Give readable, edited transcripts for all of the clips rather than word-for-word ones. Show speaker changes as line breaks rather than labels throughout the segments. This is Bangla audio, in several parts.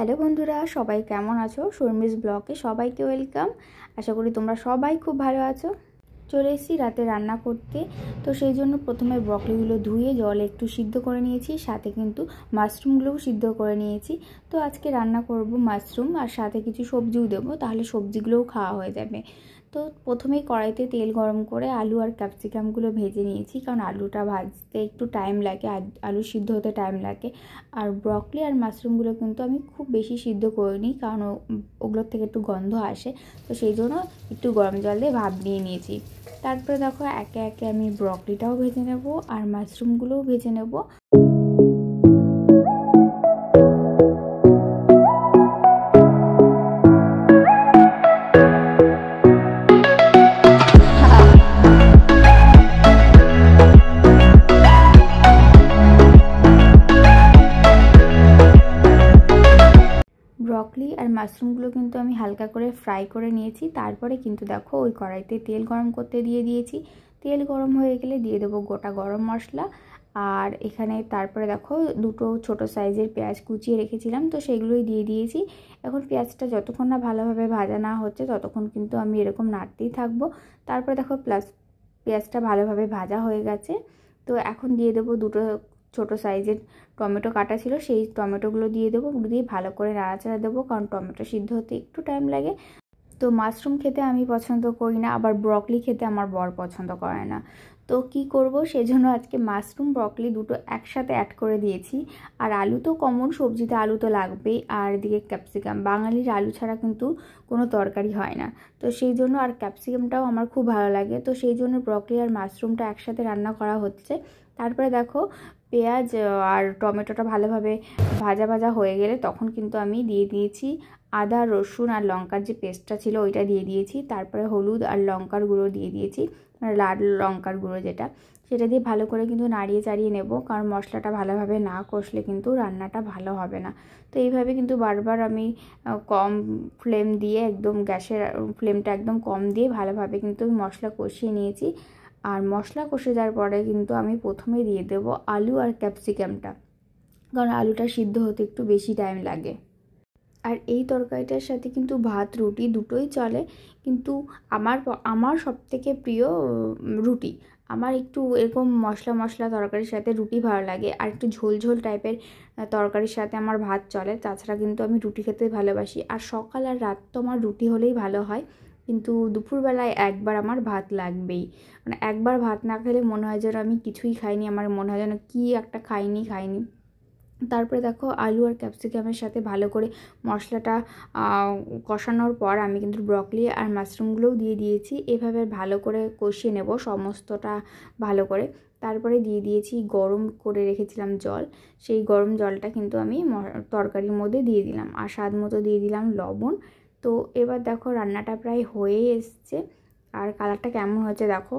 হ্যালো বন্ধুরা, সবাই কেমন আছো? শর্মিস ব্লগে সবাইকে ওয়েলকাম। আশা করি তোমরা সবাই খুব ভালো আছো। চলে এসেছি রাতে রান্না করতে। তো সেই জন্য প্রথমে ব্রকলিগুলো ধুয়ে জলে একটু সিদ্ধ করে নিয়েছি, সাথে কিন্তু মাশরুমগুলোও সিদ্ধ করে নিয়েছি। তো আজকে রান্না করব মাশরুম, আর সাথে কিছু সবজিও দেবো, তাহলে সবজিগুলোও খাওয়া হয়ে যাবে। তো প্রথমেই কড়াইতে তেল গরম করে আলু আর ক্যাপসিকামগুলো ভেজে নিয়েছি, কারণ আলুটা ভাজতে একটু টাইম লাগে, আলু সিদ্ধ হতে টাইম লাগে। আর ব্রকলি আর মাশরুমগুলো কিন্তু আমি খুব বেশি সিদ্ধ করিনি, কারণ ওগুলোর থেকে একটু গন্ধ আসে। তো সেই জন্য একটু গরম জল দিয়ে ভাপ নিয়ে নিয়েছি। তারপরে দেখো একে একে আমি ব্রকলিটাও ভেজে নেব আর মাশরুমগুলোও ভেজে নেব। ব্রকলি আর মাশরুমগুলো কিন্তু আমি হালকা করে ফ্রাই করে নিয়েছি। তারপরে কিন্তু দেখো ওই কড়াইতে তেল গরম করতে দিয়ে দিয়েছি। তেল গরম হয়ে গেলে দিয়ে দেবো গোটা গরম মশলা। আর এখানে তারপরে দেখো দুটো ছোট সাইজের পেঁয়াজ কুচিয়ে রেখেছিলাম, তো সেগুলোই দিয়ে দিয়েছি। এখন পেঁয়াজটা যতক্ষণ না ভালোভাবে ভাজা না হচ্ছে ততক্ষণ কিন্তু আমি এরকম নাড়তেই থাকবো। তারপরে দেখো পেঁয়াজটা ভালোভাবে ভাজা হয়ে গেছে। তো এখন দিয়ে দেবো দুটো ছোট সাইজের টমেটো কাটা ছিল, সেই টমেটোগুলো দিয়ে দেবো। দিয়ে ভালো করে নাড়াচাড়া দেবো, কারণ টমেটো সিদ্ধ হতে একটু টাইম লাগে। তো মাশরুম খেতে আমি পছন্দ করি না, আবার ব্রকলি খেতে আমার বর পছন্দ করে না। তো কি করব, সেজন্য আজকে মাশরুম ব্রকলি দুটো একসাথে অ্যাড করে দিয়েছি। আর আলু তো কমন, সবজিতে আলু তো লাগবেই। আর এদিকে ক্যাপসিকাম, বাঙালির আলু ছাড়া কিন্তু কোনো তরকারি হয় না। তো সেই জন্য, আর ক্যাপসিকামটাও আমার খুব ভালো লাগে, তো সেই জন্য ব্রকলি আর মাশরুমটা একসাথে রান্না করা হচ্ছে। তারপরে দেখো পেঁয়াজ আর টমেটোটা ভালোভাবে ভাজা ভাজা হয়ে গেলে তখন কিন্তু আমি দিয়ে দিয়েছি আদা রসুন আর লঙ্কার যে পেস্টটা ছিল ওইটা দিয়ে দিয়েছি। তারপরে হলুদ আর লঙ্কার গুঁড়ো দিয়ে দিয়েছি, মানে লাল লঙ্কার গুঁড়ো যেটা, সেটা দিয়ে ভালো করে কিন্তু নাড়িয়ে চাড়িয়ে নেব, কারণ মশলাটা ভালোভাবে না কষলে কিন্তু রান্নাটা ভালো হবে না। তো এইভাবে কিন্তু বারবার আমি কম ফ্লেম দিয়ে, একদম গ্যাসের ফ্লেমটা একদম কম দিয়ে ভালোভাবে কিন্তু মশলা কষিয়ে নিয়েছি। আর মশলা কষে যাওয়ার পরে কিন্তু আমি প্রথমে দিয়ে দেব আলু আর ক্যাপসিকামটা, কারণ আলুটা সিদ্ধ হতে একটু বেশি টাইম লাগে। আর এই তরকারিটার সাথে কিন্তু ভাত রুটি দুটোই চলে, কিন্তু আমার সবথেকে প্রিয় রুটি। আমার একটু এরকম মশলা মশলা তরকারির সাথে রুটি ভালো লাগে, আর একটু ঝোল ঝোল টাইপের তরকারির সাথে আমার ভাত চলে। তাছাড়া কিন্তু আমি রুটি খেতে ভালোবাসি, আর সকাল আর রাত তো আমার রুটি হলেই ভালো হয়, কিন্তু দুপুরবেলায় একবার আমার ভাত লাগবেই। মানে একবার ভাত না খেলে মনে হয় যেন আমি কিছুই খাইনি, আমার মনে হয় যেন কী একটা খাইনি। তারপরে দেখো আলু আর ক্যাপসিকামের সাথে ভালো করে মশলাটা কষানোর পর আমি কিন্তু ব্রকলি আর মাশরুমগুলোও দিয়ে দিয়েছি। এভাবে ভালো করে কষিয়ে নেব সমস্তটা ভালো করে। তারপরে দিয়ে দিয়েছি গরম করে রেখেছিলাম জল, সেই গরম জলটা কিন্তু আমি তরকারির মধ্যে দিয়ে দিলাম, আর স্বাদ মতো দিয়ে দিলাম লবণ। তো এবার দেখো রান্নাটা প্রায় হয়েই এসছে, আর কালারটা কেমন হয়েছে দেখো।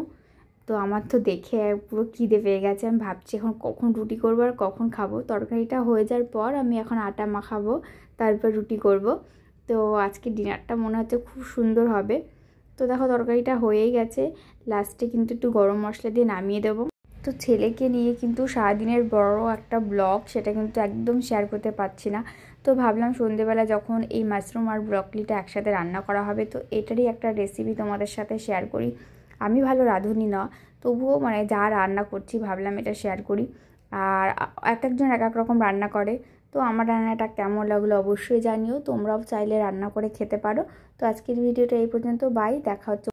তো আমার তো দেখে পুরো খিদে পেয়ে গেছে, আমি ভাবছি এখন কখন রুটি করবো আর কখন খাবো। তরকারিটা হয়ে যাওয়ার পর আমি এখন আটা মাখাবো, তারপর রুটি করব। তো আজকে ডিনারটা মনে হচ্ছে খুব সুন্দর হবে। তো দেখো তরকারিটা হয়েই গেছে, লাস্টে কিন্তু একটু গরম মশলা দিয়ে নামিয়ে দেবো। তো ছেলেকে নিয়ে কিন্তু সারাদিনের বড় একটা ব্লগ, সেটা কিন্তু একদম শেয়ার করতে পারছি না। তো ভাবলাম সন্ধেবেলা যখন এই মাশরুম আর ব্রকলিটা একসাথে রান্না করা হবে, তো এটারই একটা রেসিপি তোমাদের সাথে শেয়ার করি। আমি ভালো রাঁধুনি না, তবুও মানে যা রান্না করছি ভাবলাম এটা শেয়ার করি। আর এক একজন এক এক রকম রান্না করে, তো আমার রান্নাটা কেমন লাগলো অবশ্যই জানিও। তোমরাও চাইলে রান্না করে খেতে পারো। তো আজকের ভিডিওটা এই পর্যন্ত, বাই, দেখা হচ্ছে।